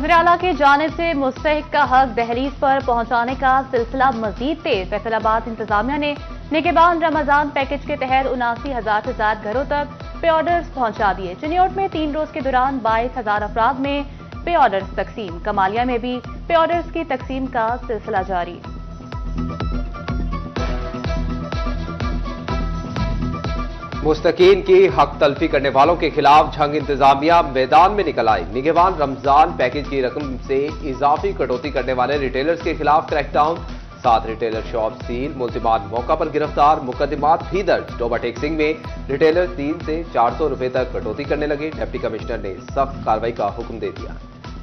वज़ीर आला की जानिब से मुस्तहिक का हक दहलीज पर पहुंचाने का सिलसिला मजीद तेज। फैसलाबाद इंतजामिया ने निगहबान रमजान पैकेज के तहत 79,000 से ज्यादा घरों तक पे ऑर्डर्स पहुंचा दिए। चिन्योट में 3 रोज के दौरान 22,000 अफराद में पे ऑर्डर्स तकसीम। कमालिया में भी पे ऑर्डर्स की तकसीम का सिलसिला जारी। मुस्तकीन की हक तलफी करने वालों के खिलाफ झंग इंतजामिया मैदान में निकल आई। निगहबान रमजान पैकेज की रकम से इजाफी कटौती करने वाले रिटेलर्स के खिलाफ क्रैकडाउन। 7 रिटेलर शॉप सील, मुल्जिमान मौका पर गिरफ्तार, मुकदमात भी दर्ज। टोबा टेक्सिंग में रिटेलर 3 से 400 रुपए तक कटौती करने लगे। डिप्टी कमिश्नर ने सख्त कार्रवाई का हुक्म दे दिया।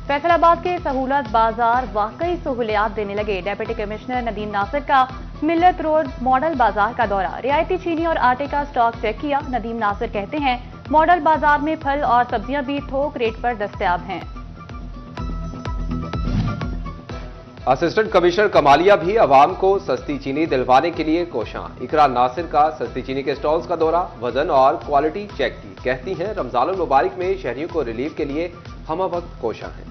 फैसलाबाद के सहूलत बाजार वाकई सहूलियात देने लगे। डिप्टी कमिश्नर नदीम नासिर का मिल्लत रोड मॉडल बाजार का दौरा। रियायती चीनी और आटे का स्टॉक चेक किया। नदीम नासिर कहते हैं मॉडल बाजार में फल और सब्जियां भी थोक रेट पर दस्तयाब हैं। असिस्टेंट कमिश्नर कमालिया भी अवाम को सस्ती चीनी दिलवाने के लिए कोशां। इकरा नासिर का सस्ती चीनी के स्टॉल्स का दौरा, वजन और क्वालिटी चेक की। कहती हैं रमजान मुबारक में शहरियों को रिलीफ के लिए हम वक्त कोशां हैं।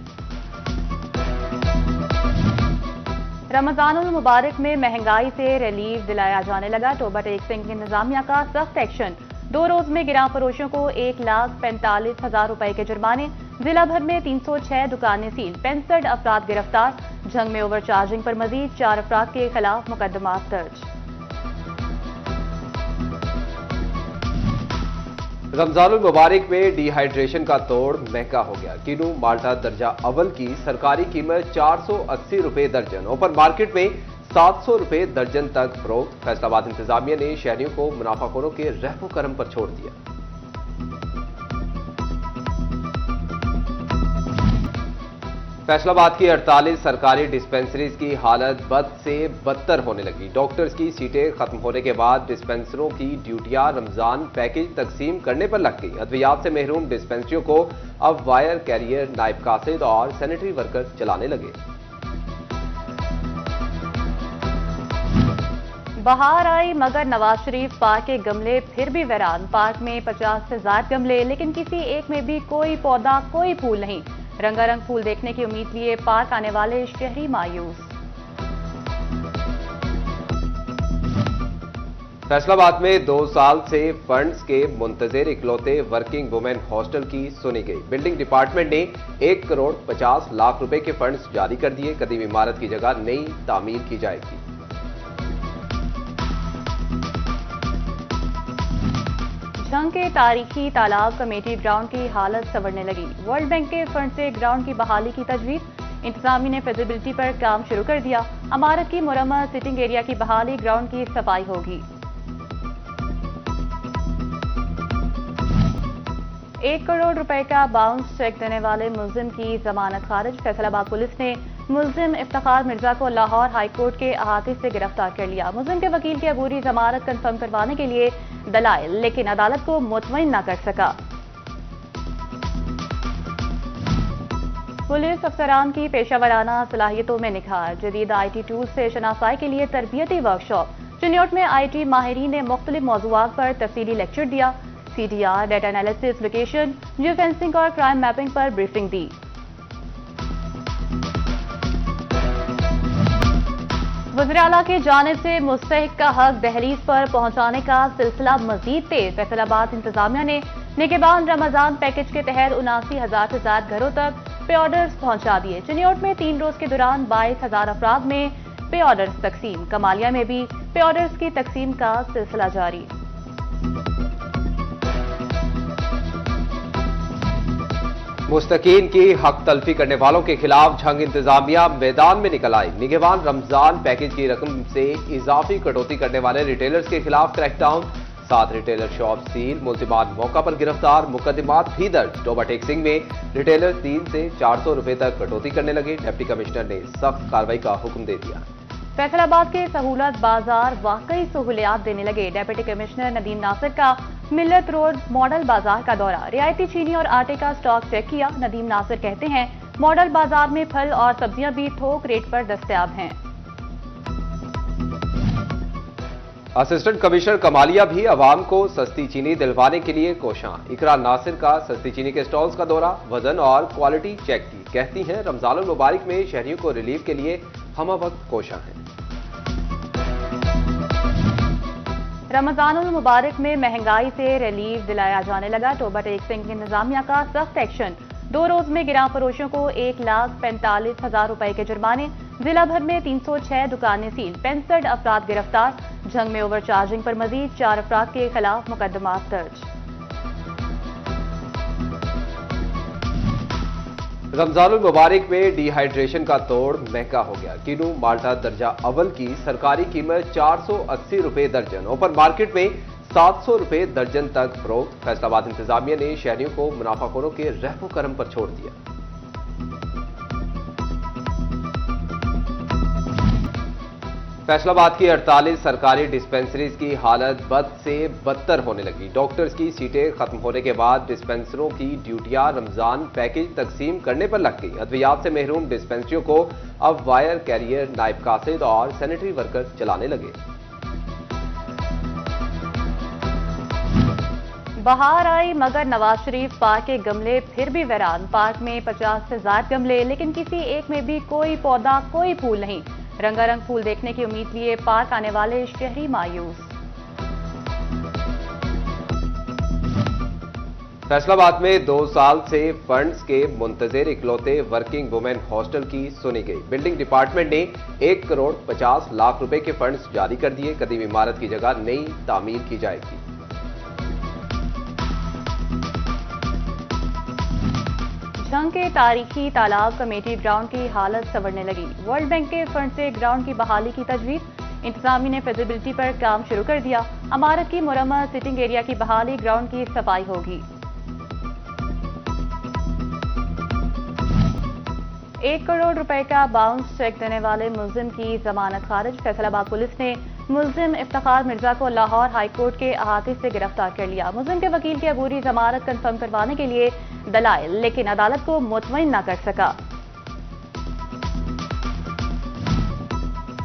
रमजान मुबारक में महंगाई से रिलीफ दिलाया जाने लगा। टोबा टेक्सिंग इंतजामिया का सख्त एक्शन। 2 रोज में गिरां फरोशों को 1,45,000 रुपए के जुर्माने। जिला भर में 306 दुकानें सील, 65 अफराद गिरफ्तार। जंग में ओवर चार्जिंग पर मजीद 4 अफराद के खिलाफ मुकदमात दर्ज। रमजान मुबारक में डिहाइड्रेशन का तोड़ महंगा हो गया। किनू माल्टा दर्जा अव्वल की सरकारी कीमत 480 रुपए दर्जन, ओपन मार्केट में 700 रुपए दर्जन तक फरोख्त। फैसलाबाद इंतजामिया ने शहरियों को मुनाफाखोरों के रहमो करम पर छोड़ दिया। फैसलाबाद की 48 सरकारी डिस्पेंसरीज की हालत बद से बदतर होने लगी। डॉक्टर्स की सीटें खत्म होने के बाद डिस्पेंसरों की ड्यूटियां रमजान पैकेज तकसीम करने पर लग गई। अद्वियात से महरूम डिस्पेंसरियों को अब वायर कैरियर, नायब कासिद और सैनिटरी वर्कर चलाने लगे। बहार आई मगर नवाज शरीफ पार्क के गमले फिर भी वीरान। पार्क में 50 से ज्यादा गमले, लेकिन किसी एक में भी कोई पौधा, कोई फूल नहीं। रंगारंग फूल देखने की उम्मीद लिए पार्क आने वाले शहरी मायूस। फैसलाबाद में 2 साल से फंड्स के मुंतजिर इकलौते वर्किंग वुमेन हॉस्टल की सुनी गई। बिल्डिंग डिपार्टमेंट ने 1 करोड़ 50 लाख रुपए के फंड्स जारी कर दिए। कदीम इमारत की जगह नई तामीर की जाएगी। झंग के तारीखी तालाब कमेटी ग्राउंड की हालत संवरने लगी। वर्ल्ड बैंक के फंड से ग्राउंड की बहाली की तजवीज। इंतजामिया ने फिजिबिलिटी पर काम शुरू कर दिया। इमारत की मुरम्मत, सिटिंग एरिया की बहाली, ग्राउंड की सफाई होगी। 1 करोड़ रुपए का बाउंस चेक देने वाले मुलजिम की जमानत खारिज। फैसलाबाद पुलिस ने मुलजिम इफ्तिखार मिर्जा को लाहौर हाईकोर्ट के अहाते से गिरफ्तार कर लिया। मुलजिम के वकील की अबूरी जमानत कंफर्म करवाने के लिए दलाइल, लेकिन अदालत को मुतमईन न कर सका। पुलिस अफसरान की पेशावराना सलाहियतों में निखार। जदीद IT टूल से शनासाई के लिए तरबियती वर्कशॉप। चिन्योट में IT माहिरीन ने मुख्तलिफ मौज़ूआत पर तफसीली लेक्चर दिया। CDR, data analysis, location, geo fencing और क्राइम मैपिंग पर ब्रीफिंग दी। वज़ीर आला की जानिब से मुस्तहिक का हक दहलीज पर पहुंचाने का सिलसिला मजीद तेज। फैसलाबाद इंतजामिया ने निगहबान रमजान पैकेज के तहत 79,000 से ज्यादा घरों तक पे ऑर्डर्स पहुंचा दिए। चिन्योट में 3 रोज के दौरान 22,000 अफराद में पे ऑर्डर्स तकसीम। कमालिया में भी पे ऑर्डर्स की तकसीम का सिलसिला जारी। मुस्तकीन की हक तलफी करने वालों के खिलाफ झंग इंतजामिया मैदान में निकल आई। निगहबान रमजान पैकेज की रकम से इजाफी कटौती करने वाले रिटेलर्स के खिलाफ क्रैकडाउन। 7 रिटेलर शॉप सील, मुल्जिमान मौका पर गिरफ्तार, मुकदमात भी दर्ज। टोबा टेक्सिंग में रिटेलर 3 से 400 रुपए तक कटौती करने लगे। डिप्टी कमिश्नर ने सख्त कार्रवाई का हुक्म दे दिया। फैसलाबाद के सहूलत बाजार वाकई सहूलियात देने लगे। डिप्टी कमिश्नर नदीम नासिर का मिल्लत रोड मॉडल बाजार का दौरा। रियायती चीनी और आटे का स्टॉक चेक किया। नदीम नासिर कहते हैं मॉडल बाजार में फल और सब्जियां भी थोक रेट पर दस्तयाब हैं। असिस्टेंट कमिश्नर कमालिया भी अवाम को सस्ती चीनी दिलवाने के लिए कोशां। इकरा नासिर का सस्ती चीनी के स्टॉल्स का दौरा, वजन और क्वालिटी चेक की। कहती हैं रमजानुल मुबारक में शहरियों को रिलीफ के लिए हम वक्त कोशां हैं। रमजानुल मुबारक में महंगाई से रिलीफ दिलाया जाने लगा। टोबा टैक्सिंग इंतजामिया का सख्त एक्शन। 2 रोज में गिरां फरोशों को 1,45,000 रुपए के जुर्माने। जिला भर में 306 दुकानें सील, 65 अफराद गिरफ्तार। जंग में ओवर चार्जिंग पर मजीद 4 अफराद के खिलाफ मुकदमा दर्ज। रमजानुल मुबारक में डिहाइड्रेशन का तोड़ महंगा हो गया। किनू माल्टा दर्जा अव्वल की सरकारी कीमत 480 रुपए दर्जन, ओपन मार्केट में 700 रुपए दर्जन तक फरोख्त। फैसलाबाद इंतजामिया ने शहरियों को मुनाफाखोरों के रहमो करम पर छोड़ दिया। फैसलाबाद की 48 सरकारी डिस्पेंसरीज की हालत बद से बदतर होने लगी। डॉक्टर्स की सीटें खत्म होने के बाद डिस्पेंसरों की ड्यूटियां रमजान पैकेज तकसीम करने पर लग गई। अद्वियात से महरूम डिस्पेंसरियों को अब वायर कैरियर, नायब कासिद और सैनिटरी वर्कर चलाने लगे। बहार आई मगर नवाज शरीफ पार्क के गमले फिर भी वीरान। पार्क में 50 से ज्यादा गमले, लेकिन किसी एक में भी कोई पौधा, कोई फूल नहीं। रंगारंग फूल देखने की उम्मीद लिए पार्क आने वाले शहरी मायूस। फैसलाबाद में 2 साल से फंड्स के मुंतजर इकलौते वर्किंग वुमेन हॉस्टल की सुनी गई। बिल्डिंग डिपार्टमेंट ने 1 करोड़ 50 लाख रुपए के फंड्स जारी कर दिए। कदीम इमारत की जगह नई तामीर की जाएगी। झंग के तारीखी तालाब कमेटी ग्राउंड की हालत संवरने लगी। वर्ल्ड बैंक के फंड से ग्राउंड की बहाली की तजवीज। इंतजामिया ने फिजिबिलिटी पर काम शुरू कर दिया। इमारत की मुरम्मत, सिटिंग एरिया की बहाली, ग्राउंड की सफाई होगी। 1 करोड़ रुपए का बाउंस चेक देने वाले मुलजिम की जमानत खारिज। फैसलाबाद पुलिस ने मुलजिम इफ्तिखार मिर्जा को लाहौर हाईकोर्ट के अहाते से गिरफ्तार कर लिया। मुलजिम के वकील की अबूरी जमानत कंफर्म करवाने के लिए दलाइल, लेकिन अदालत को मुतमईन न कर सका।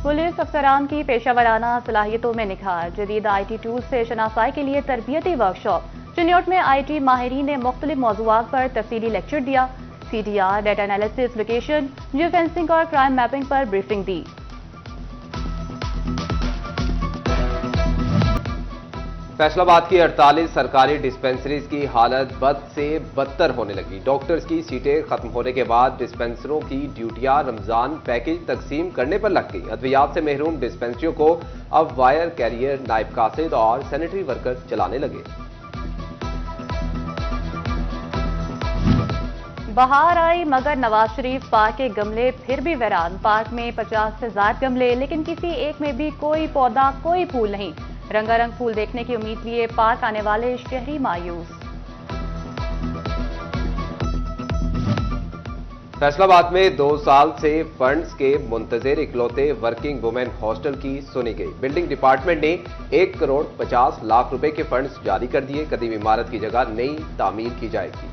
पुलिस अफसरान की पेशावराना सलाहियतों में निखार। जदीद IT टूल से शनासाई के लिए तरबियती वर्कशॉप। चिन्योट में IT माहिरीन ने मुख्तलिफ मौजूआत पर तफसीली लेक्चर दिया। CDR, data analysis, location, geo fencing और क्राइम मैपिंग पर ब्रीफिंग दी। फैसलाबाद की 48 सरकारी डिस्पेंसरीज की हालत बद से बदतर होने लगी। डॉक्टर्स की सीटें खत्म होने के बाद डिस्पेंसरों की ड्यूटियां रमजान पैकेज तकसीम करने पर लग गई। अद्वियात से महरूम डिस्पेंसरियों को अब वायर कैरियर, नायब कासिद और सैनिटरी वर्कर चलाने लगे। बहार आई मगर नवाज शरीफ पार्क के गमले फिर भी वीरान। पार्क में 50 से ज्यादा गमले, लेकिन किसी एक में भी कोई पौधा, कोई फूल नहीं। रंगारंग फूल देखने की उम्मीद लिए पार्क आने वाले शहरी मायूस। फैसलाबाद में 2 साल से फंड्स के मुंतजर इकलौते वर्किंग वुमेन हॉस्टल की सुनी गई। बिल्डिंग डिपार्टमेंट ने 1 करोड़ 50 लाख रुपए के फंड्स जारी कर दिए। कदीम इमारत की जगह नई तामीर की जाएगी।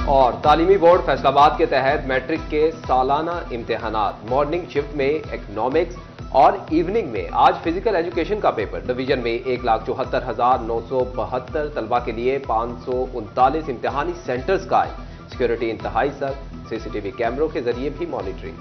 और तालीमी बोर्ड फैसलाबाद के तहत मैट्रिक के सालाना इम्तिहानात। मॉर्निंग शिफ्ट में इकोनॉमिक्स और इवनिंग में आज फिजिकल एजुकेशन का पेपर। डिवीजन में 1,74,972 तलबा के लिए 539 इम्तिहानी सेंटर्स कायम। सिक्योरिटी इंतहाई सख्त, CCTV कैमरों के जरिए भी मॉनिटरिंग।